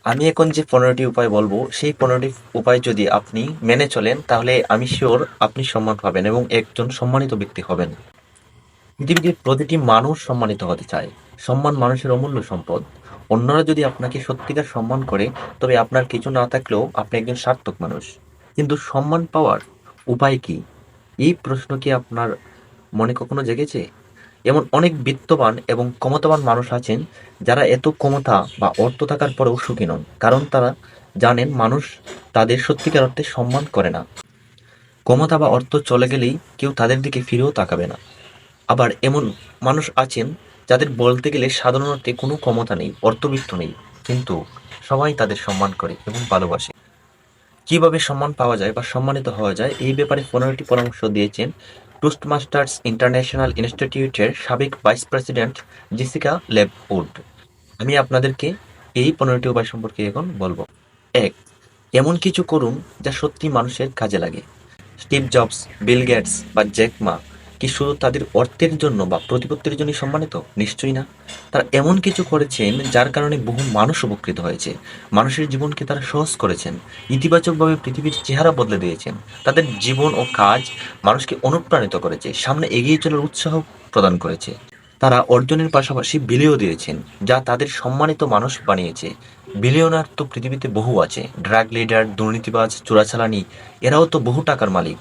আমি এখন যে 15টি উপায় বলবো, সেই 15টি উপায় যদি আপনি মেনে চলেন, তাহলে আমি শিওর আপনি সম্মান পাবেন এবং একজন সম্মানিত ব্যক্তি হবেন। পৃথিবীতে প্রতিটি মানুষ সম্মানিত হতে চায়। সম্মান মানুষের অমূল্য সম্পদ। অন্যরা যদি আপনাকে সত্যিকার সম্মান করে, তবে আপনার কিছু না থাকলেও আপনি একজন সার্থক মানুষ। কিন্তু সম্মান পাওয়ার উপায় কি? এই প্রশ্ন কি আপনার মনে কখনো জেগেছে? এমন অনেক বিত্তবান এবং ক্ষমতাবান মানুষ আছেন, যারা এত ক্ষমতা বা অর্থ থাকার পরেও সুখী নন, কারণ তারা জানেন মানুষ তাদের সত্যিকার অর্থে সম্মান করে না। ক্ষমতা বা অর্থ চলে গেলেই কেউ তাদের দিকে ফিরেও তাকাবে না। আবার এমন মানুষ আছেন, যাদের বলতে গেলে সাধারণ অর্থে কোনো ক্ষমতা নেই, অর্থবিত্ত নেই, কিন্তু সবাই তাদের সম্মান করে এবং ভালোবাসে। কিভাবে সম্মান পাওয়া যায় বা সম্মানিত হওয়া যায়, এই ব্যাপারে 15টি পরামর্শ দিয়েছেন টোস্টমাস্টার্স ইন্টারন্যাশনাল ইনস্টিটিউটের সাবেক ভাইস প্রেসিডেন্ট জেসিকা লেবউড। আমি আপনাদেরকে এই 15টি উপায় সম্পর্কে এখন বলবো। 1. এমন কিছু করুন যা সত্যি মানুষের কাজে লাগে। স্টিভ জবস, বিল গেটস বা জ্যাক মা কি শুধু তাদের অর্থের জন্য বা প্রতিপত্তির জন্যই সম্মানিত? নিশ্চয়ই না। তারা এমন কিছু করেছেন যার কারণে বহু মানুষ উপকৃত হয়েছে। মানুষের জীবনকে তারা সহজ করেছেন, ইতিবাচকভাবে পৃথিবীর চেহারা বদলে দিয়েছেন। তাদের জীবন ও কাজ মানুষকে অনুপ্রাণিত করেছে, সামনে এগিয়ে চলার উৎসাহ প্রদান করেছে। তারা অর্জনের পাশাপাশি বিলিও দিয়েছেন, যা তাদের সম্মানিত মানুষ বানিয়েছে। বিলিয়নার তো পৃথিবীতে বহু আছে, ড্রাগ লিডার, দুর্নীতিবাজ, চোরাচালানি, এরাও তো বহু টাকার মালিক।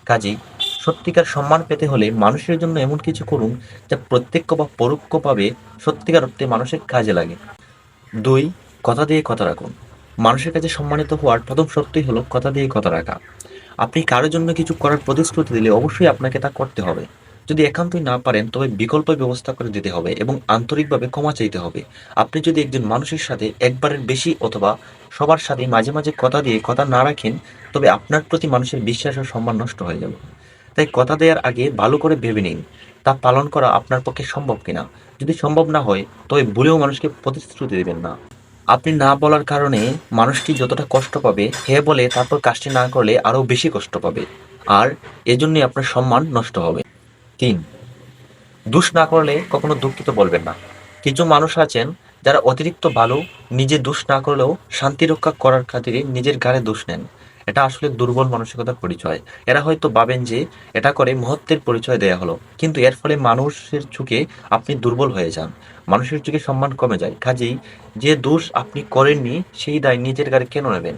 কাজেই সত্যিকার সম্মান পেতে হলে মানুষের জন্য এমন কিছু করুন যা প্রত্যক্ষ বা পরোক্ষভাবে সত্যিকার অর্থে মানুষের কাজে লাগে। 2. কথা দিয়ে কথা রাখুন। মানুষের কাছে সম্মানিত হওয়ার প্রথম শর্তই হলো কথা দিয়ে কথা রাখা। আপনি কারোর জন্য কিছু করার প্রতিশ্রুতি দিলে অবশ্যই আপনাকে তা করতে হবে। যদি একান্তই না পারেন, তবে বিকল্প ব্যবস্থা করে দিতে হবে এবং আন্তরিকভাবে ক্ষমা চাইতে হবে। আপনি যদি একজন মানুষের সাথে একবারের বেশি অথবা সবার সাথে মাঝে মাঝে কথা দিয়ে কথা না রাখেন, তবে আপনার প্রতি মানুষের বিশ্বাস ও সম্মান নষ্ট হয়ে যাবে। তাই কথা দেওয়ার আগে ভালো করে ভেবে নিন, তা পালন করা আপনার পক্ষে সম্ভব কিনা। যদি সম্ভব না হয়, তবে ভুলেও মানুষকে প্রতিশ্রুতি দেবেন না। আপনি না বলার কারণে মানুষটি যতটা কষ্ট পাবে, হ্যাঁ বলে তারপর কাজটি না করলে আরও বেশি কষ্ট পাবে। আর এজন্যই আপনার সম্মান নষ্ট হবে। 3. দোষ না করলে কখনো দুঃখিত বলবেন না। কিছু মানুষ আছেন যারা অতিরিক্ত ভালো, নিজে দোষ না করলেও শান্তি রক্ষা করার খাতিরে নিজের ঘাড়ে দোষ নেন। এটা আসলে দুর্বল মানসিকতার পরিচয়। এরা হয়তো ভাবেন যে এটা করে মহত্বের পরিচয় দেয়া হলো, কিন্তু এর ফলে মানুষের চোখে আপনি দুর্বল হয়ে যান। মানুষের চোখে সম্মান কমে যায়। কাজেই যে দোষ আপনি করেননি, সেই দায় নিজের ঘাড়ে কেন নেবেন?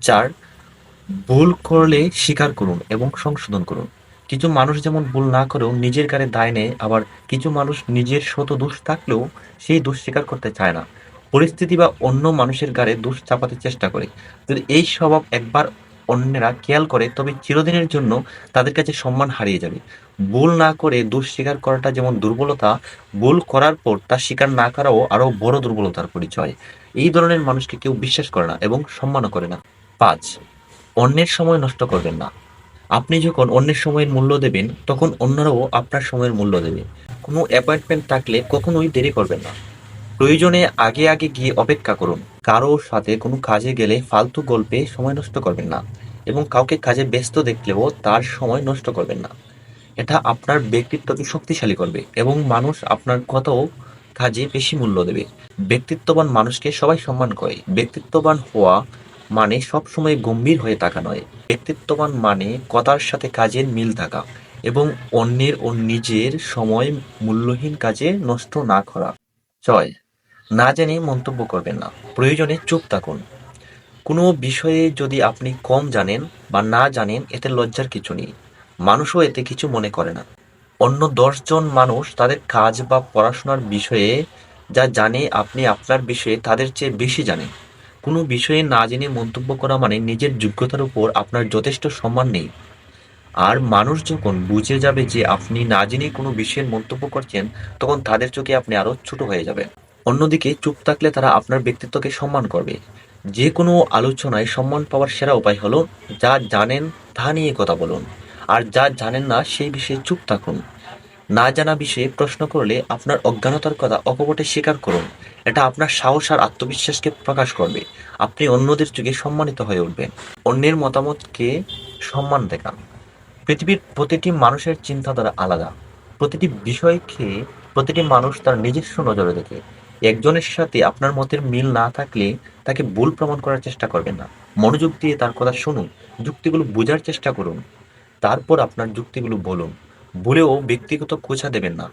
4. ভুল করলে স্বীকার করুন এবং সংশোধন করুন। কিছু মানুষ যেমন ভুল না করেও নিজের ঘাড়ে দায় নেয়, আবার কিছু মানুষ নিজের শত দোষ থাকলেও সেই দোষ স্বীকার করতে চায় না। পরিস্থিতি বা অন্য মানুষের ঘাড়ে দোষ চাপাতে চেষ্টা করে। যদি এই স্বভাব একবার অন্যেরা খেয়াল করে, তবে চিরদিনের জন্য তাদের কাছে সম্মান হারিয়ে যাবে। ভুল না করে দোষ স্বীকার করাটা যেমন দুর্বলতা, ভুল করার পর তা স্বীকার না করাও আরও বড় দুর্বলতার পরিচয়। এই ধরনের মানুষকে কেউ বিশ্বাস করে না এবং সম্মানও করে না। 5. অন্যের সময় নষ্ট করবেন না। আপনি যখন অন্যের সময়ের মূল্য দেবেন, তখন অন্যরাও আপনার সময়ের মূল্য দেবে। কোনো অ্যাপয়েন্টমেন্ট থাকলে কখনোই দেরি করবেন না। প্রয়োজনে আগে আগে গিয়ে অপেক্ষা করুন। কারো সাথে কোনো কাজে গেলে ফালতু গল্পে সময় নষ্ট করবেন না এবং কাউকে কাজে ব্যস্ত দেখলেও তার সময় নষ্ট করবেন না। এটা আপনার ব্যক্তিত্বকে শক্তিশালী করবে এবং মানুষ আপনার কথাও কাজে বেশি মূল্য দেবে। ব্যক্তিত্ববান মানুষকে সবাই সম্মান করে। ব্যক্তিত্ববান হওয়া মানে সবসময় গম্ভীর হয়ে থাকা নয়। ব্যক্তিত্ববান মানে কথার সাথে কাজের মিল থাকা এবং অন্যের ও নিজের সময় মূল্যহীন কাজে নষ্ট না করা। 6. না জেনে মন্তব্য করবেন না। প্রয়োজনে চুপ থাকুন। কোনো বিষয়ে যদি আপনি কম জানেন বা না জানেন, এতে লজ্জার কিছু নেই। মানুষও এতে কিছু মনে করে না। অন্য 10 জন মানুষ তাদের কাজ বা পড়াশোনার বিষয়ে যা জানে, আপনি আপনার বিষয়ে তাদের চেয়ে বেশি জানেন। কোনো বিষয়ে না জেনে মন্তব্য করা মানে নিজের যোগ্যতার উপর আপনার যথেষ্ট সম্মান নেই। আর মানুষ যখন বুঝে যাবে যে আপনি না জেনে কোনো বিষয়ের মন্তব্য করছেন, তখন তাদের চোখে আপনি আরো ছোট হয়ে যাবেন। অন্যদিকে চুপ থাকলে তারা আপনার ব্যক্তিত্বকে সম্মান করবে। যে কোনো আলোচনায় সম্মান পাওয়ার সেরা উপায় হলো, যা জানেন তা নিয়ে কথা বলুন, আর যা জানেন না সেই বিষয়ে চুপ থাকুন। না জানা বিষয়ে প্রশ্ন করলে আপনার অজ্ঞানতার কথা অকপটে স্বীকার করুন। এটা আপনার সাহস আর আত্মবিশ্বাসকে প্রকাশ করবে। আপনি অন্যদের চোখে সম্মানিত হয়ে উঠবেন। অন্যের মতামতকে সম্মান দেখান। পৃথিবীর প্রতিটি মানুষের চিন্তাধারা আলাদা। প্রতিটি বিষয়কে প্রতিটি মানুষ তার নিজস্ব নজরে দেখে। একজনের সাথে আপনার মতের মিল না থাকলে তাকে ভুল প্রমাণ করার চেষ্টা করবেন না। মনোযোগ দিয়ে তার কথা শুনুন, যুক্তিগুলো বোঝার চেষ্টা করুন, তারপর আপনার যুক্তিগুলো বলুন। বলেও ব্যক্তিগত খোঁচা দেবেন না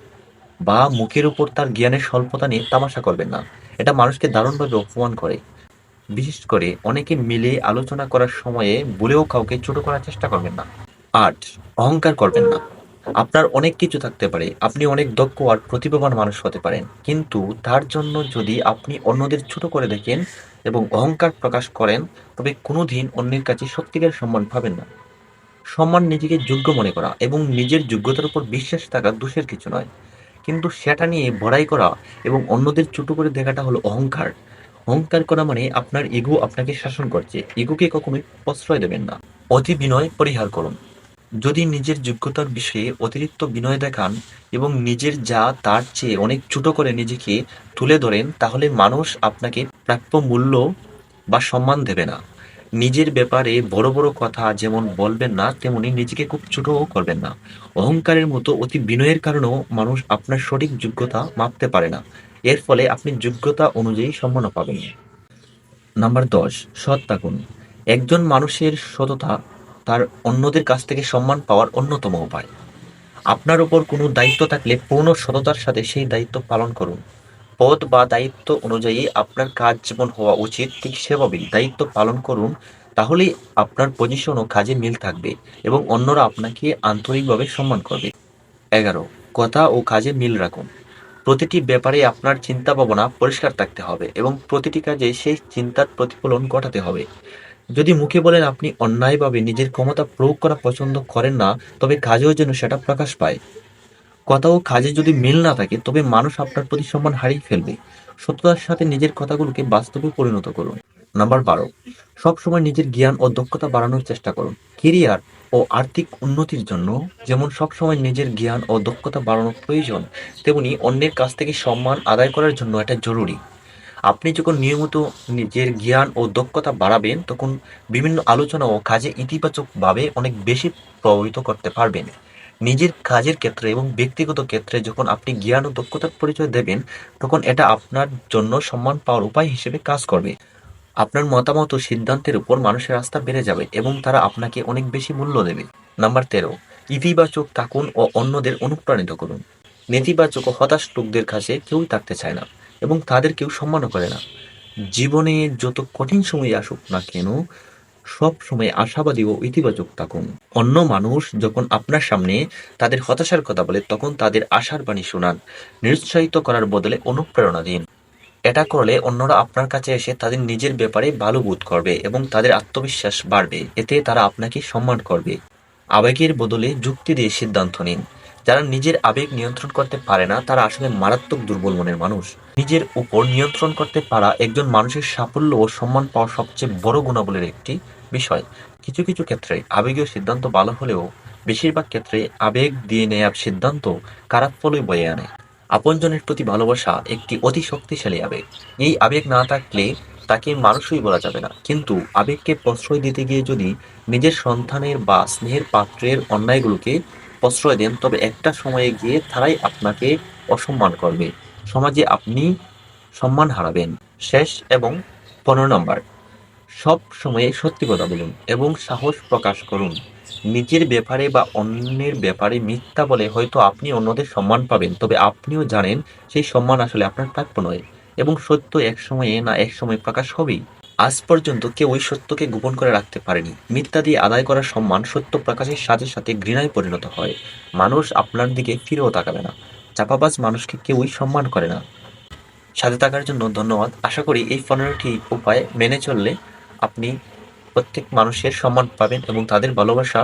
বা মুখের উপর তার জ্ঞানের স্বল্পতা নিয়ে তামাশা করবেন না। এটা মানুষকে দারুণভাবে অপমান করে। বিশেষ করে অনেকে মিলে আলোচনা করার সময়ে ভুলেও কাউকে ছোট করার চেষ্টা করবেন না। ৮. অহংকার করবেন না। আপনার অনেক কিছু থাকতে পারে, আপনি অনেক দক্ষ আর প্রতিভাবান মানুষ হতে পারেন, কিন্তু তার জন্য যদি আপনি অন্যদের ছোট করে দেখেন এবং অহংকার প্রকাশ করেন, তবে কোনোদিন অন্যের কাছে সত্যিকার সম্মান পাবেন না। সম্মান নিজেকে যোগ্য মনে করা এবং নিজের যোগ্যতার উপর বিশ্বাস থাকা দোষের কিছু নয়, কিন্তু সেটা নিয়ে বড়াই করা এবং অন্যদের ছোট করে দেখাটা হলো অহংকার। অহংকার করা মানে আপনার ইগো আপনাকে শাসন করছে। ইগোকে কখনোই প্রশ্রয় দেবেন না। অতি বিনয় পরিহার করুন। যদি নিজের যোগ্যতার বিষয়ে অতিরিক্ত বিনয় দেখান এবং নিজের যা তার চেয়ে অনেক ছোট করে নিজেকে তুলে ধরেন, তাহলে মানুষ আপনাকে প্রাপ্য মূল্য বা সম্মান দেবে না। নিজের ব্যাপারে বড় বড় কথা যেমন বলবেন না, তেমনি নিজেকে খুব ছোটও করবেন না। অহংকারের মতো অতি বিনয়ের কারণেও মানুষ আপনার সঠিক যোগ্যতা মাপতে পারে না। এর ফলে আপনি যোগ্যতা অনুযায়ী সম্মানও পাবেন না। নাম্বার ১০, সৎ থাকুন। একজন মানুষের সততা তার অন্যদের কাছ থেকে সম্মান পাওয়ার অন্যতম উপায়। আপনার উপর কোনো দায়িত্ব থাকলে পূর্ণ সততার সাথে সেই দায়িত্ব পালন করুন। পদ বা দায়িত্ব অনুযায়ী আপনার কাজ যেমন হওয়া উচিত ঠিক সেভাবেই দায়িত্ব পালন করুন। তাহলেই আপনার পজিশন ও কাজে মিল থাকবে এবং অন্যরা আপনাকে আন্তরিকভাবে সম্মান করবে। ১১. কথা ও কাজে মিল রাখুন। প্রতিটি ব্যাপারে আপনার চিন্তা ভাবনা পরিষ্কার থাকতে হবে এবং প্রতিটি কাজে সেই চিন্তার প্রতিফলন ঘটাতে হবে। যদি মুখে বলেন আপনি অন্যায়ভাবে নিজের ক্ষমতা প্রয়োগ করা পছন্দ করেন না, তবে কাজেও যেন সেটা প্রকাশ পায়। কথা ও কাজে যদি মিল না থাকে, তবে মানুষ আপনার প্রতি সম্মান হারিয়ে ফেলবে। সততার সাথে নিজের কথাগুলোকে বাস্তবে পরিণত করুন। নাম্বার ১২, সবসময় নিজের জ্ঞান ও দক্ষতা বাড়ানোর চেষ্টা করুন। কেরিয়ার ও আর্থিক উন্নতির জন্য যেমন সবসময় নিজের জ্ঞান ও দক্ষতা বাড়ানো প্রয়োজন, তেমনি অন্যের কাছ থেকে সম্মান আদায় করার জন্য এটা জরুরি। আপনি যখন নিয়মিত নিজের জ্ঞান ও দক্ষতা বাড়াবেন, তখন বিভিন্ন আলোচনা ও কাজে ইতিবাচকভাবে অনেক বেশি প্রভাবিত করতে পারবেন। নিজের কাজের ক্ষেত্রে এবং ব্যক্তিগত ক্ষেত্রে যখন আপনি জ্ঞান ও দক্ষতার পরিচয় দেবেন, তখন এটা আপনার জন্য সম্মান পাওয়ার উপায় হিসেবে কাজ করবে। আপনার মতামত ও সিদ্ধান্তের উপর মানুষের আস্থা বেড়ে যাবে এবং তারা আপনাকে অনেক বেশি মূল্য দেবে। নাম্বার ১৩, ইতিবাচক থাকুন ও অন্যদের অনুপ্রাণিত করুন। নেতিবাচক ও হতাশ লোকদের কাছে কেউই থাকতে চায় না এবং তাদের কেউ সম্মানও করে না। জীবনে যত কঠিন সময় আসুক না কেন, সব সময় আশাবাদী ও ইতিবাচক থাকুন। অন্য মানুষ যখন আপনার সামনে তাদের হতাশার কথা বলে, তখন তাদের আশার বাণী শোনান। নিরুৎসাহিত করার বদলে অনুপ্রেরণা দিন। এটা করলে অন্যরা আপনার কাছে এসে তাদের নিজের ব্যাপারে ভালো বোধ করবে এবং তাদের আত্মবিশ্বাস বাড়বে। এতে তারা আপনাকে সম্মান করবে। আবেগের বদলে যুক্তি দিয়ে সিদ্ধান্ত নিন। যারা নিজের আবেগ নিয়ন্ত্রণ করতে পারে না, তারা আসলে মারাত্মক দুর্বল মনের মানুষ। নিজের উপর নিয়ন্ত্রণ করতে পারা একজন মানুষের সাফল্য ও সম্মান পাওয়ার সবচেয়ে বড় গুণাবলীর একটি বিষয়। কিছু কিছু ক্ষেত্রে আবেগীয় সিদ্ধান্ত ভালো হলেও বেশিরভাগ ক্ষেত্রে আবেগ দিয়ে নেওয়া সিদ্ধান্ত খারাপ ফলই বয়ে আনে। আপনজনের প্রতি ভালোবাসা একটি অতি শক্তিশালী আবেগ। এই আবেগ না থাকলে তাকে মানুষই বলা যাবে না। কিন্তু আবেগকে প্রশ্রয় দিতে গিয়ে যদি নিজের সন্তানের বা স্নেহের পাত্রের অন্যায়গুলোকে প্রশ্রয় দেন, তবে একটা সময়ে গিয়ে তারাই আপনাকে অসম্মান করবে। সমাজে আপনি সম্মান হারাবেন। শেষ এবং ১৫ নম্বর, সব সময় সত্যি কথা বলুন এবং সাহস প্রকাশ করুন। নিজের ব্যাপারে বা অন্যের ব্যাপারে মিথ্যা বলে হয়তো আপনি অন্যদের সম্মান পাবেন, তবে আপনিও জানেন সেই সম্মান আসলে আপনার প্রাপ্য নয় এবং সত্য এক সময়ে না এক সময় প্রকাশ হবেই। আজ পর্যন্ত কেউ ওই সত্যকে গোপন করে রাখতে পারেনি। মিথ্যা দিয়ে আদায় করা সম্মান সত্য প্রকাশের সাথে সাথে ঘৃণায় পরিণত হয়। মানুষ আপনার দিকে ফিরেও তাকাবে না। চাপাবাজ মানুষকে কেউই সম্মান করে না। সাথে থাকার জন্য ধন্যবাদ। আশা করি এই ১৫টি উপায় মেনে চললে আপনি প্রত্যেক মানুষের সম্মান পাবেন এবং তাদের ভালোবাসা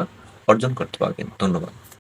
অর্জন করতে পারবেন। ধন্যবাদ।